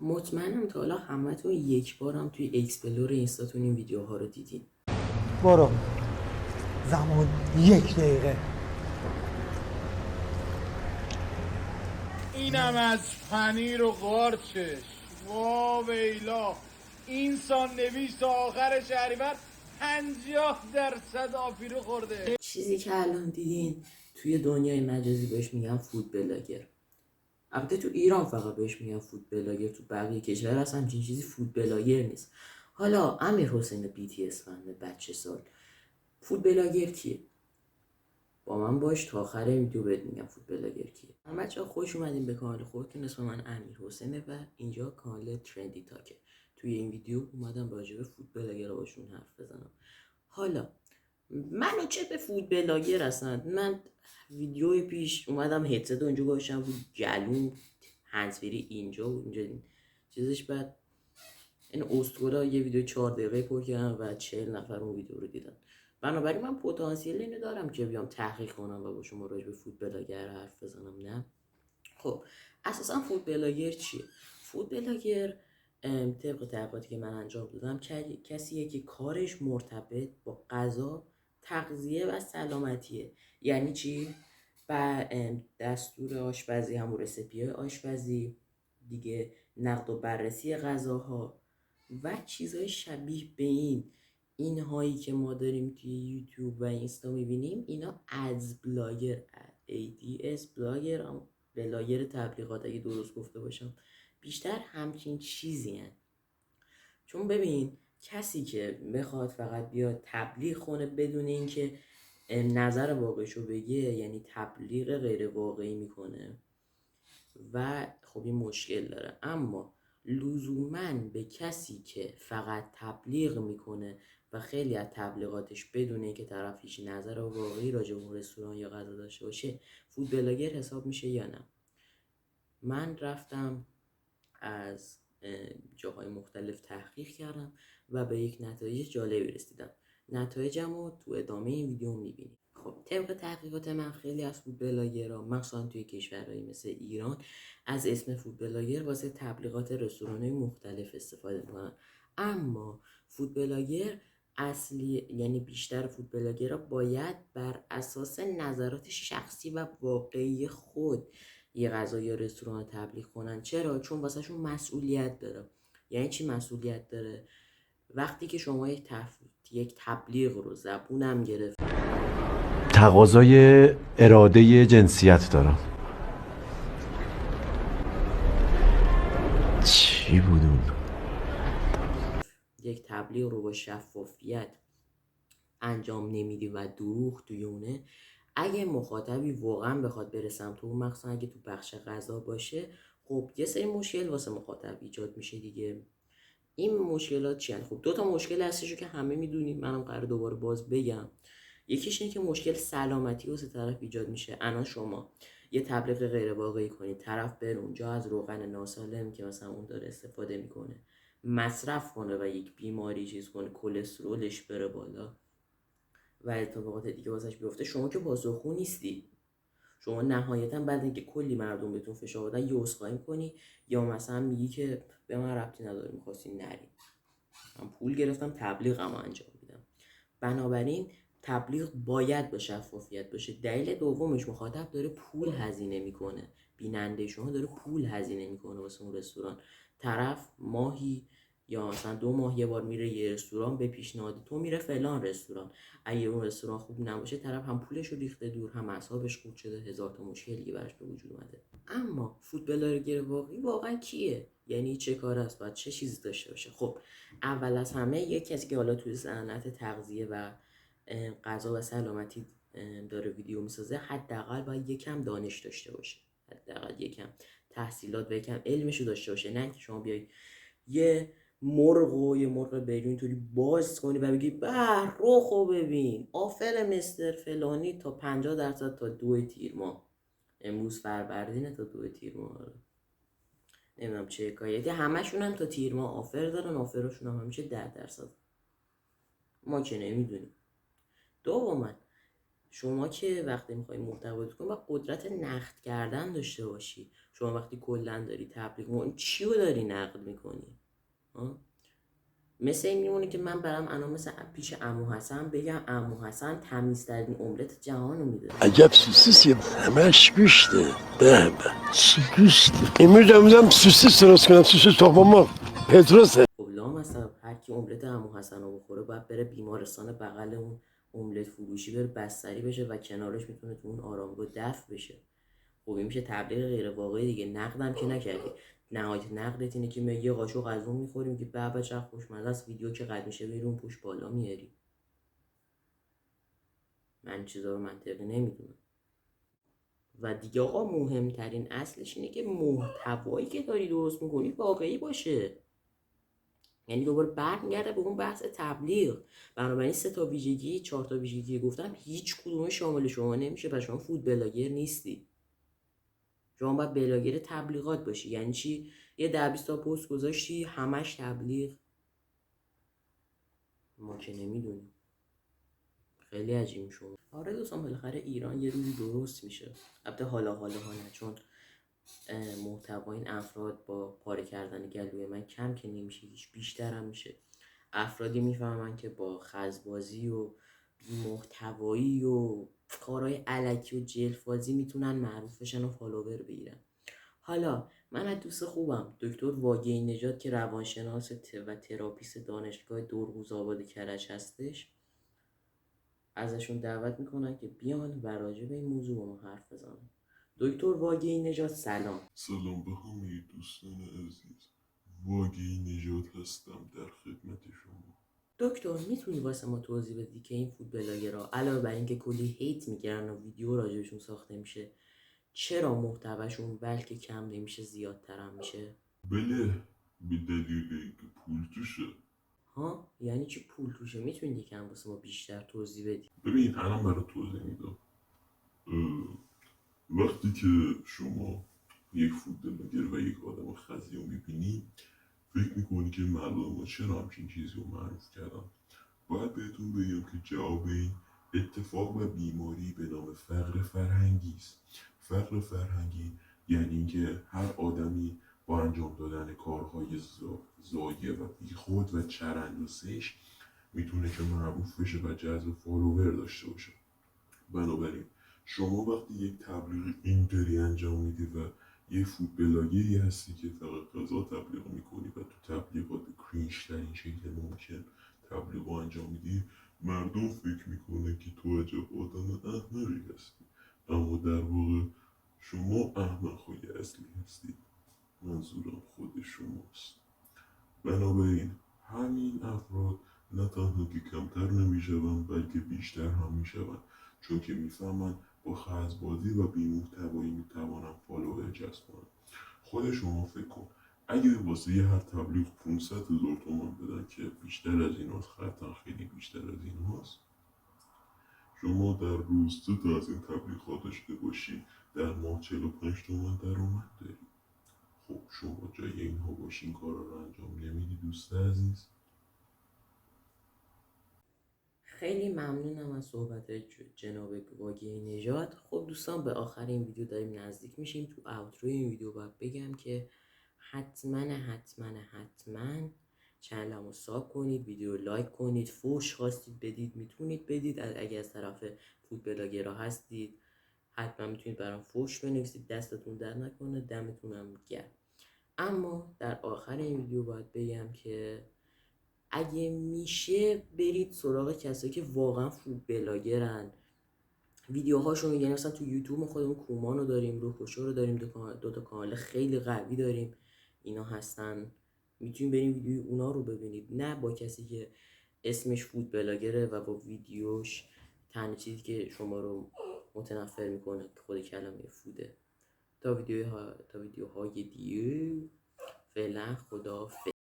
مطمئنم تا حالا همتون یک بار هم توی اکسپلور اینستاتون این ویدیوها رو دیدین. برو زمان 1 دقیقه. اینم از پنیر و قارچش. وا ویلا، این ساندویچ تا آخر شهریور 50% آفیرو خورده. چیزی که الان دیدین توی دنیای مجازی بهش میگن فود بلاگر. البته تو ایران فقط بهش میگن فود بلاگر، تو بقیه کشور اصلا همچین چیزی فود بلاگر نیست. حالا امیر حسین BTS فند بچه سال، فود بلاگر کیه؟ با من باش تا آخر ویدیو بهت میگم فود بلاگر کیه. بچه‌ها خوش اومدین به کانال خودتون. اسم من امیر حسینه و اینجا کانال ترندی تاکه. توی این ویدیو اومدم راجع به فود بلاگر باشون حرف بزنم. حالا منو چه به فود بلاگر هستن؟ من ویدیوی پیش اومدم هدست اونجا گذاشتم رو گلوم، هندزفری اینجا و اینجا چیزش. بعد این اسطوره یه ویدیو 4 دقیقه پر کردم و 40 نفر اون ویدیو رو دیدن. بنابراین من پتانسیل اینو دارم که بیام تحقیق کنم و با شما راجع به فود بلاگر حرف بزنم. نه خب اساسا فود بلاگر چیه؟ فود بلاگر طبق تحقیقاتی که من انجام دادم کسیه که کارش مرتبط با غذا، تغذیه و سلامتیه. یعنی چی؟ و دستور آشپزی، همون رسیپی آشپزی دیگه، نقد و بررسی غذاها و چیزهای شبیه به این هایی که ما داریم توی یوتیوب و اینستا میبینیم. اینا ادز بلاگر، ADS بلاگر، هم بلاگر تبلیغات اگه درست گفته باشم، بیشتر همچین چیزی هن. چون ببین کسی که بخواد فقط بیاد تبلیغ کنه بدون اینکه نظر واقعیشو بگه، یعنی تبلیغ غیر واقعی میکنه و خب این مشکل داره. اما لزوماً به کسی که فقط تبلیغ میکنه و خیلی از تبلیغاتش بدونه که طرف هیچ نظر واقعی راجع به اون رستوران یا غذا داشته باشه، فود بلاگر حساب میشه یا نه؟ من رفتم از جاهای مختلف تحقیق کردم و به یک نتایج جالبی رسیدم. نتایجم رو تو ادامه این ویدیو میبینید. خب طبق تحقیقات من خیلی از فود بلاگرها مخصوصا توی کشورهایی مثل ایران از اسم فود بلاگر واسه تبلیغات رستوران‌های مختلف استفاده میکنن. اما فود بلاگر اصلی، یعنی بیشتر فود بلاگرها باید بر اساس نظرات شخصی و واقعی خود یه غذا یا رستوران تبلیغ کنن. چرا؟ چون واسهشون مسئولیت داره. یعنی چی مسئولیت داره؟ وقتی که شما یک تبلیغ رو زبونم گرفت، تقاضای اراده جنسیت دارم. چی بودون؟ یک تبلیغ رو با شفافیت انجام نمیدی و دروغ توی اونه، اگه مخاطبی واقعا بخواد بره سمت اون، مخصوصا اگه تو بخش غذا باشه، خب یه سری مشکل واسه مخاطب ایجاد میشه دیگه. این مشکلات چی هست؟ خب دو تا مشکل هستشو که همه میدونید، منم قرار دوباره باز بگم. یکیش اینه که مشکل سلامتی واسه طرف ایجاد میشه. الان شما یه تبلیغ غیر واقعی کنید، طرف بره اونجا از روغن ناسالم که مثلا اون داره استفاده میکنه مصرف کنه و یک بیماری چیز کنه، کلسترولش بره بالا و اتفاقات دیگه واسش بیفته، شما که پاسخگو نیستی. شما نهایتا بعد اینکه کلی مردم بهتون فشار دادن یه عذرخواهی کنی یا مثلا میگی که به من ربطی نداره، می‌خواستی نری، من پول گرفتم تبلیغمو انجام میدم. بنابراین تبلیغ باید با شفافیت باشه. دلیل دومش، مخاطب داره پول هزینه میکنه، بیننده شما داره پول هزینه میکنه واسه اون رستوران. طرف ماهی یا مثلا 2 ماه یه بار میره یه رستوران به پیشنهاد تو میره فلان رستوران. اگه اون رستوران خوب نباشه، طرف هم پولش رو ریخته دور، هم اعصابش خورد شده، هزار تا مشکل دیگه براش به وجود اومده. اما فود بلاگر واقعی واقعا کیه؟ یعنی چه کار است؟ باید چه چیزی داشته باشه؟ خب اول از همه یک کسی که حالا توی صنعت تغذیه و غذا و سلامتی داره ویدیو میسازه، حداقل باید یکم دانش داشته باشه، حداقل یکم تحصیلات و یکم علمشو داشته باشه. نه که شما بیای یه مرغ بیرون اینطوری باز کنی و بگی به روخو ببین آفر مستر فلانی تا 50% تا 2 تیر ماه، امروز فروردینه تا 2 تیر ماه، نمیدونم چه حکایتی، همشون هم تا تیر ماه آفر دارن، آفرشون هم همیشه 10%. ما که نمیدونیم. دوما شما که وقتی میخوای محتوا کنی باید قدرت نقد کردن داشته باشی. شما وقتی کلا داری تبلیغ می‌کنی چی رو داری نقد میکنی؟ مثل این میمونه که من برم الان مثل پیش عمو حسن بگم عمو حسن تمیزترین املت جهان رو میده. عجب سوسیسیم، همش گوشته. به چی گوشته؟ امروز هم سوسیس درست کنم، سوسیس تخم مرغ پتروسه. خب لامصب هر کی املت عمو حسن رو بخوره باید بره بیمارستان بغل اون املت فروشی بره بستری بشه و کنارش میتونه تو اون آرامگاه دفن بشه. خب این میشه تبلیغ غیر واقعی دیگه. نقدم که نکردی. نهایت نقدت اینه که یه قاشق غذا میخوریم که به چه خوشمزه است، ویدیو که قد میشه بیرون پوش بالا میاری. من چیزا رو منطقی نمیدونم. و دیگه آقا مهمترین اصلش اینه که محتوایی که داری درست میکنی واقعی باشه. یعنی دوباره برمیگرده به اون بحث تبلیغ. بنابراین 3 تا ویژگی 4 تا ویژگی گفتم هیچ کدوم شامل شما نمیشه. پس شما فود بلاگر نیستی. شما باید بلاگر تبلیغات باشی. یعنی چی؟ یه 10-20 تا پست گذاشتی همش تبلیغ؟ ما که نمیدونیم. خیلی عجیب شما. آره دوستان بالاخره ایران یه روزی درست میشه. البته حالا نه، چون محتوای این افراد با پاره کردن گلوی من کم که نمیشه، هیچ بیشتر هم میشه. افرادی میفهمن که با خزبازی و محتوایی و کارهای علکی و جلفازی میتونن معروف بشن و فالوور بگیرن. حالا من از دوست خوبم دکتر واگی نژاد که روانشناس و تراپیست دانشگاه دورقوزآباد کرج هستش، ازشون دعوت میکنن که بیان و راجع به این موضوع با ما حرف بزنن. دکتر واگی نژاد سلام. سلام به همه دوستان عزیز. واگی نژاد هستم در خدمت شما. دکتر میتونی واسه ما توضیح بدی که این فود بلاگرها علاوه بر اینکه کلی هیت میگیرن و ویدیو راجبشون ساخته میشه چرا محتواشون بلکه کم نمیشه زیادتر هم میشه؟ بله، به دلیل اینکه پول توشه. ها یعنی چی پول توشه؟ میتونی یکم واسه ما بیشتر توضیح بدی؟ ببین الان برای توضیح میدم. وقتی که شما یک فود بلاگر و یک آدم خزی رو میبینی فکر میکنی که مردم چرا همچین چیزی رو معروف کردن. باید بهتون بگم که جواب این اتفاق و بیماری به نام فقر فرهنگی است. فقر فرهنگی یعنی اینکه هر آدمی با انجام دادن کارهای ضایع و بیخود و چرندوسش میتونه که معروف بشه و جذب فالوور داشته باشه. بنابراین شما وقتی یک تبلیغ اینطوری انجام میدی و یه فود بلاگری هستی که فقط غذا تبلیغ میکنی و تو تبلیغات کرینج ترین شکل ممکن تبلیغ انجام میدی، مردم فکر میکنن که تو عجب آدم احمقی هستی، اما در واقع شما احمقهای اصلی هستی. منظورم خود شماست. بنابراین همین افراد نه تنها که کمتر نمیشوند بلکه بیشتر هم میشوند، چون که میفهمن با خزبازی و بی‌محتوایی میتوانن فالوور جذب کنن. خود شما فکر کن اگه واسه یه هر تبلیغ 500,000 تومان بدن که بیشتر از این هاست، قطعا خیلی بیشتر از این هاست، شما در روز 3 تا از این تبلیغات داشته باشی در ماه 45 تومان درآمد داری. خب شما جای اینها باشین کارا رو انجام نمیدی دوست عزیز؟ خیلی ممنونم از صحبت جناب واگی نژاد. خب دوستان به آخر این ویدیو داریم نزدیک میشیم. تو اوترو این ویدیو باید بگم که حتما چنلمو ساب کنید، ویدیو لایک کنید، فوش خواستید بدید میتونید بدید. اگه از طرف فود بلاگرها هستید حتما میتونید برام فوش بنویسید، دستتون در نکنه، دمتونم گرم. اما در آخر این ویدیو باید بگم که اگه میشه برید سراغ کسایی که واقعا فود بلاگرن، ویدیوهاشون، یعنی مثلا تو یوتیوب ما خودمون کومان رو داریم، روکوشو رو داریم، دو تا کانال خیلی قوی داریم، اینا هستن، میتونید بریم ویدیوی اونا رو ببینید، نه با کسی که اسمش فود بلاگره و با ویدیوش تنها چیزی که شما رو متنفر میکنه خود کلمه فوده. تا ویدیوهای دیگه فعلا خداحافظ.